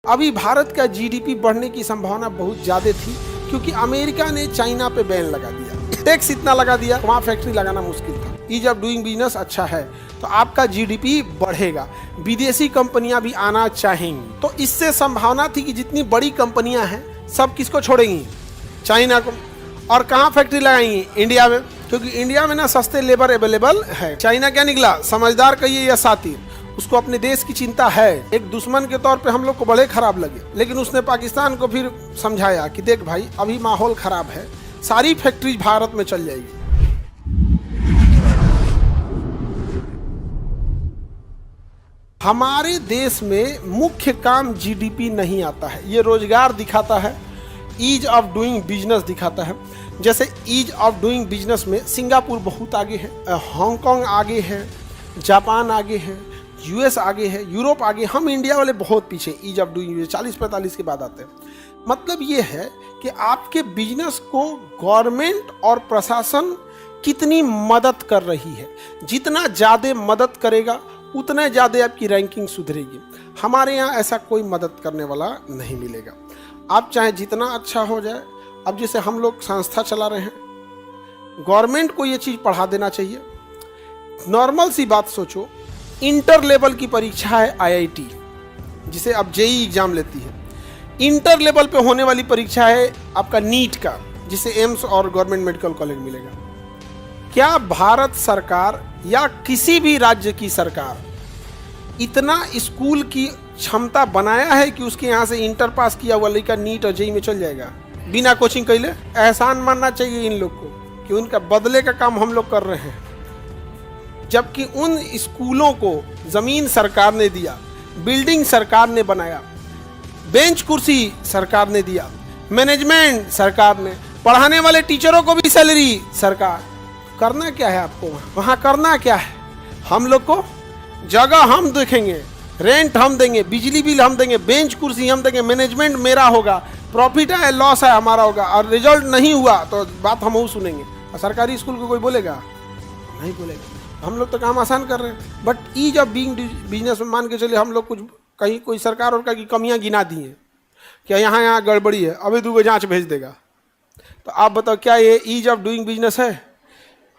अभी भारत का जीडीपी बढ़ने की संभावना बहुत ज्यादा थी क्योंकि अमेरिका ने चाइना पे बैन लगा दिया, टैक्स इतना लगा दिया, वहाँ फैक्ट्री लगाना मुश्किल था। ईज ऑफ डूइंग बिजनेस अच्छा है तो आपका जीडीपी बढ़ेगा, विदेशी कंपनियां भी आना चाहेंगी। तो इससे संभावना थी कि जितनी बड़ी कंपनियां हैं सब किसको छोड़ेंगी, चाइना को। और कहाँ फैक्ट्री लगाएंगी, इंडिया में, क्योंकि इंडिया में ना सस्ते लेबर अवेलेबल है। चाइना क्या निकला, समझदार कहिए या सातिर, उसको अपने देश की चिंता है। एक दुश्मन के तौर पे हम लोग को बड़े खराब लगे, लेकिन उसने पाकिस्तान को फिर समझाया कि देख भाई अभी माहौल खराब है, सारी फैक्ट्री भारत में चल जाएगी। हमारे देश में मुख्य काम जीडीपी नहीं आता है, ये रोजगार दिखाता है, ईज ऑफ डूइंग बिजनेस दिखाता है। जैसे ईज ऑफ डूइंग बिजनेस में सिंगापुर बहुत आगे है, हांगकांग आगे है, जापान आगे है, यूएस आगे है, यूरोप आगे, हम इंडिया वाले बहुत पीछे ईज ऑफ डूइंग 40-45 के बाद आते हैं। मतलब ये है कि आपके बिजनेस को गवर्नमेंट और प्रशासन कितनी मदद कर रही है, जितना ज़्यादा मदद करेगा उतना ज़्यादा आपकी रैंकिंग सुधरेगी। हमारे यहाँ ऐसा कोई मदद करने वाला नहीं मिलेगा। आप चाहे जितना अच्छा हो जाए, अब जैसे हम लोग संस्था चला रहे हैं, गवर्नमेंट को ये चीज़ पढ़ा देना चाहिए। नॉर्मल सी बात सोचो, इंटर लेवल की परीक्षा है आईआईटी, जिसे आप जेई एग्जाम लेती है। इंटर लेवल पे होने वाली परीक्षा है आपका नीट का, जिसे एम्स और गवर्नमेंट मेडिकल कॉलेज मिलेगा। क्या भारत सरकार या किसी भी राज्य की सरकार इतना स्कूल की क्षमता बनाया है कि उसके यहाँ से इंटर पास किया हुआ लड़का नीट और जेई में चल जाएगा बिना कोचिंग कैले? एहसान मानना चाहिए इन लोग को कि उनका बदले का काम हम लोग कर रहे हैं। जबकि उन स्कूलों को जमीन सरकार ने दिया, बिल्डिंग सरकार ने बनाया, बेंच कुर्सी सरकार ने दिया, मैनेजमेंट सरकार ने, पढ़ाने वाले टीचरों को भी सैलरी सरकार। करना क्या है आपको वहाँ करना क्या है? हम लोग को जगह हम देखेंगे, रेंट हम देंगे, बिजली बिल हम देंगे, बेंच कुर्सी हम देंगे, मैनेजमेंट मेरा होगा, प्रॉफिट है लॉस है हमारा होगा, और रिजल्ट नहीं हुआ तो बात हम सुनेंगे। और सरकारी स्कूल को कोई बोलेगा? नहीं बोलेगा। हम लोग तो काम आसान कर रहे हैं। But ease of being business में मान के चलिए हम लोग कुछ कहीं कोई सरकार और की कमियां गिना दी हैं कि यहाँ गड़बड़ी है, अभी 2 जांच भेज देगा। तो आप बताओ क्या ये ईज ऑफ डूइंग बिजनेस है?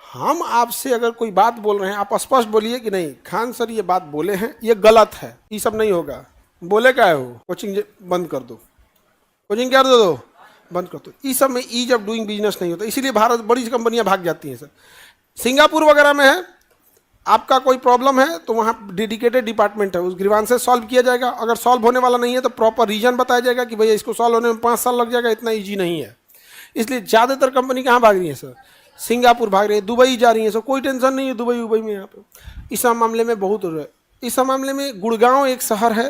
हम आपसे अगर कोई बात बोल रहे हैं, आप स्पष्ट बोलिए कि नहीं खान सर ये बात बोले हैं, ये गलत है, ये सब नहीं होगा। बोले क्या है वो, कोचिंग बंद कर दो, कोचिंग क्या दो बंद कर दो। इस सब में ईज ऑफ डूइंग बिजनेस नहीं होता, इसीलिए भारत बड़ी कंपनियां भाग जाती हैं। सर सिंगापुर वगैरह में है, आपका कोई प्रॉब्लम है तो वहाँ डेडिकेटेड डिपार्टमेंट है, उस ग्रीवांस से सॉल्व किया जाएगा। अगर सॉल्व होने वाला नहीं है तो प्रॉपर रीजन बताया जाएगा कि भैया इसको सॉल्व होने में 5 साल लग जाएगा, इतना ईजी नहीं है। इसलिए ज़्यादातर कंपनी कहाँ भाग रही है सर? सिंगापुर भाग रही है, दुबई जा रही है। सर कोई टेंशन नहीं है दुबई उबई में। यहाँ पे इस मामले में बहुत हो रहा है। इस मामले में गुड़गांव एक शहर है,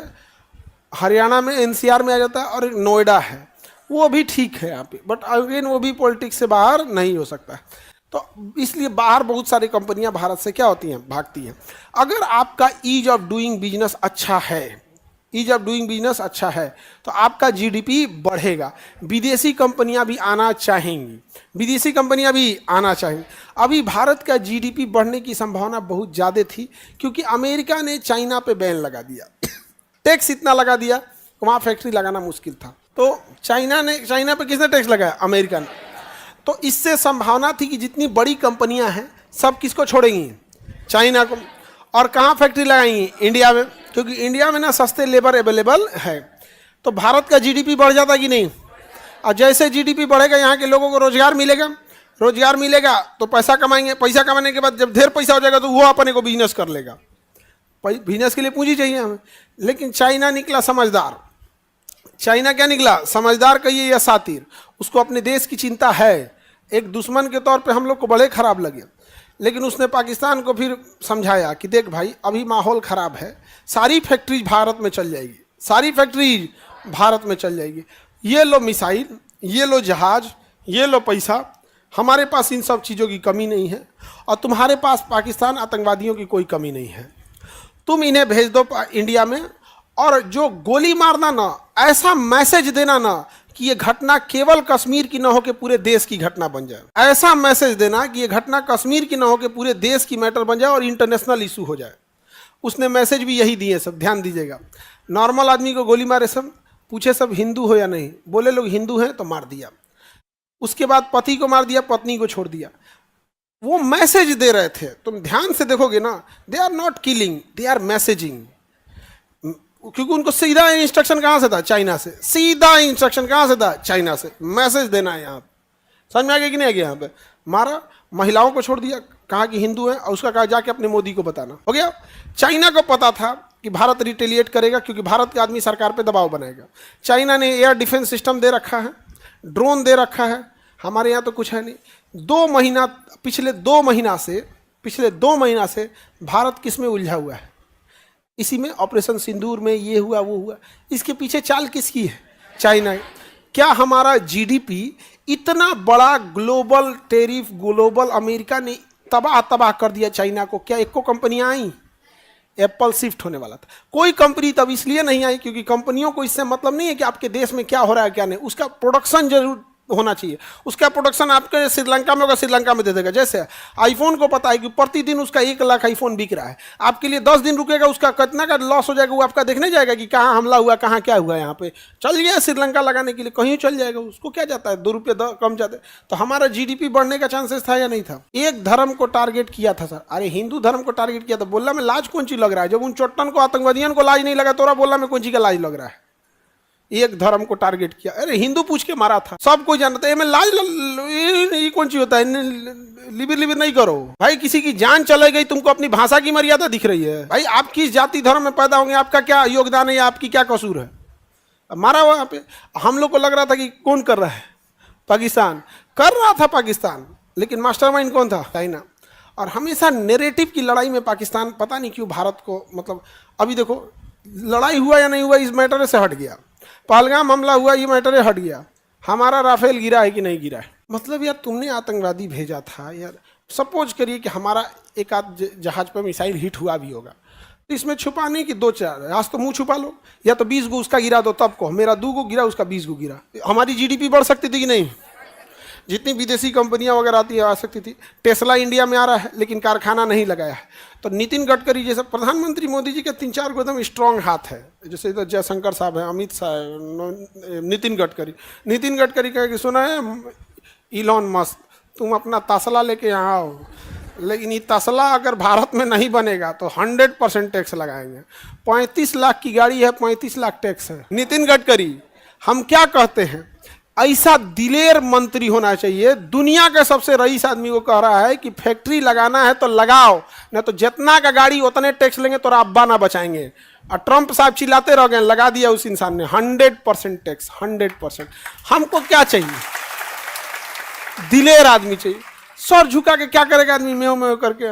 हरियाणा में एनसीआर में आ जाता है, और एक नोएडा है, वो भी ठीक है यहाँ पे। बट अगेन वो भी पॉलिटिक्स से बाहर नहीं हो सकता है। तो इसलिए बाहर बहुत सारी कंपनियां भारत से क्या होती हैं, भागती हैं। अगर आपका ईज ऑफ डूइंग बिजनेस अच्छा है, ईज ऑफ डूइंग बिजनेस अच्छा है तो आपका जीडीपी बढ़ेगा, विदेशी कंपनियां भी आना चाहेंगी, विदेशी कंपनियां भी आना चाहेंगी। अभी भारत का जीडीपी बढ़ने की संभावना बहुत ज़्यादा थी क्योंकि अमेरिका ने चाइना पे बैन लगा दिया, टैक्स इतना लगा दिया, वहाँ फैक्ट्री लगाना मुश्किल था। तो चाइना पे किसने टैक्स लगाया? अमेरिका ने। तो इससे संभावना थी कि जितनी बड़ी कंपनियां हैं सब किसको छोड़ेंगी, चाइना को। और कहाँ फैक्ट्री लगाएंगी, इंडिया में, क्योंकि इंडिया में ना सस्ते लेबर अवेलेबल है। तो भारत का जीडीपी बढ़ जाता कि नहीं? और जैसे जीडीपी बढ़ेगा यहाँ के लोगों को रोजगार मिलेगा, रोजगार मिलेगा तो पैसा कमाएंगे, पैसा कमाने के बाद जब ढेर पैसा हो जाएगा तो वो अपने को बिजनेस कर लेगा। बिजनेस के लिए पूंजी चाहिए हमें। लेकिन चाइना निकला समझदार, चाइना क्या निकला, समझदार कहिए या सातिर, उसको अपने देश की चिंता है। एक दुश्मन के तौर पे हम लोग को बड़े खराब लगे, लेकिन उसने पाकिस्तान को फिर समझाया कि देख भाई अभी माहौल ख़राब है, सारी फैक्ट्रीज भारत में चल जाएगी, सारी फैक्ट्रीज भारत में चल जाएगी। ये लो मिसाइल, ये लो जहाज़, ये लो पैसा, हमारे पास इन सब चीज़ों की कमी नहीं है, और तुम्हारे पास पाकिस्तान आतंकवादियों की कोई कमी नहीं है। तुम इन्हें भेज दो इंडिया में, और जो गोली मारना ना, ऐसा मैसेज देना ना कि ये घटना केवल कश्मीर की ना हो के पूरे देश की घटना बन जाए। ऐसा मैसेज देना कि ये घटना कश्मीर की ना हो के पूरे देश की मैटर बन जाए और इंटरनेशनल इशू हो जाए। उसने मैसेज भी यही दिए सब, ध्यान दीजिएगा। नॉर्मल आदमी को गोली मारे सब, पूछे सब हिंदू हो या नहीं, बोले लोग हिंदू हैं तो मार दिया। उसके बाद पति को मार दिया, पत्नी को छोड़ दिया। वो मैसेज दे रहे थे, तुम ध्यान से देखोगे ना, they are not killing, they are messaging. क्योंकि उनको सीधा इंस्ट्रक्शन कहां से था? चाइना से। सीधा इंस्ट्रक्शन कहां से था? चाइना से। मैसेज देना है यहाँ पे। समझ में आ गया कि नहीं आ गया? यहाँ पे मारा, महिलाओं को छोड़ दिया, कहा कि हिंदू है, और उसका कहा जाके अपने मोदी को बताना। हो गया। चाइना को पता था कि भारत रिटेलिएट करेगा, क्योंकि भारत का आदमी सरकार पे दबाव बनाएगा। चाइना ने एयर डिफेंस सिस्टम दे रखा है, ड्रोन दे रखा है, हमारे यहाँ तो कुछ है नहीं। पिछले दो महीना से भारत किस में उलझा हुआ है? इसी में, ऑपरेशन सिंदूर में, ये हुआ वो हुआ। इसके पीछे चाल किसकी है? चाइना। क्या हमारा जीडीपी इतना बड़ा ग्लोबल टेरिफ, ग्लोबल अमेरिका ने तबाह कर दिया चाइना को? क्या एक को कंपनियां आई? एप्पल शिफ्ट होने वाला था। कोई कंपनी तब इसलिए नहीं आई क्योंकि कंपनियों को इससे मतलब नहीं है कि आपके देश में क्या हो रहा है क्या नहीं, उसका प्रोडक्शन जरूर होना चाहिए। उसका प्रोडक्शन आपके श्रीलंका में होगा, श्रीलंका में दे देगा। जैसे आईफोन को पता है कि प्रतिदिन उसका 1 लाख आईफोन बिक रहा है, आपके लिए 10 दिन रुकेगा, उसका कितना का लॉस हो जाएगा वो आपका देखने जाएगा कि कहाँ हमला हुआ, कहाँ क्या हुआ। यहाँ पे चल गया श्रीलंका लगाने के लिए, कहीं चल जाएगा, उसको क्या जाता है, 2 रुपये कम जाते। तो हमारा जीडीपी बढ़ने का चांसेस था या नहीं था? एक धर्म को टारगेट किया था सर। अरे हिंदू धर्म को टारगेट किया था, बोलना में लाज कौन चीज लग रहा है? जब उन चोट्टन को, आतंकवादियों को लाज नहीं लगा, तोरा बोलना में कौन चीज का लाज लग रहा है? एक धर्म को टारगेट किया, अरे हिंदू पूछ के मारा था, सब कोई जानता है। मैं लाज ये कौन सी होता है? लिबिर नहीं करो भाई, किसी की जान चले गई, तुमको अपनी भाषा की मर्यादा दिख रही है भाई? आप किस जाति धर्म में पैदा होंगे, आपका क्या योगदान है या आपकी क्या कसूर है? मारा हुआ पे। हम लोग को लग रहा था कि कौन कर रहा है? पाकिस्तान कर रहा था, पाकिस्तान, लेकिन मास्टरमाइंड कौन था? चाइना। और हमेशा नैरेटिव की लड़ाई में पाकिस्तान पता नहीं क्यों भारत को, मतलब अभी देखो लड़ाई हुआ या नहीं हुआ इस मैटर से हट गया, पहलगाम हमला हुआ ये मैटर हट गया, हमारा राफेल गिरा है कि नहीं गिरा है। मतलब यार तुमने आतंकवादी भेजा था यार, सपोज करिए कि हमारा एक आध जहाज पर मिसाइल हिट हुआ भी होगा, तो इसमें छुपाने की 2-4, आज तो मुंह छुपा लो, या तो 20 गो उसका गिरा दो तब को, मेरा 2 गो गिरा उसका 20 गो गिरा, हमारी जीडीपी बढ़ सकती थी कि नहीं? जितनी विदेशी कंपनियां वगैरह आती है आ सकती थी। टेस्ला इंडिया में आ रहा है लेकिन कारखाना नहीं लगाया है। तो नितिन गडकरी जैसे प्रधानमंत्री मोदी जी के 3-4 को एकदम स्ट्रांग हाथ है, जैसे इधर जयशंकर साहब है, अमित शाह है, नितिन गडकरी कहे कि सुना है इलॉन मस्क, तुम अपना तसला लेके यहाँ आओ, लेकिन ये तसला अगर भारत में नहीं बनेगा तो 100% टैक्स लगाएंगे। 35 लाख की गाड़ी है, 35 लाख टैक्स है। नितिन गडकरी, हम क्या कहते हैं, ऐसा दिलेर मंत्री होना चाहिए। दुनिया के सबसे रईस आदमी को कह रहा है कि फैक्ट्री लगाना है तो लगाओ, नहीं तो जितना का गाड़ी उतने टैक्स लेंगे तो अब्बा ना बचाएंगे। और ट्रंप साहब चिल्लाते रह गए, लगा दिया उस इंसान ने 100% टैक्स, 100%। हमको क्या चाहिए? दिलेर आदमी चाहिए। सर झुका के क्या करेगा आदमी, मेव मेव करके।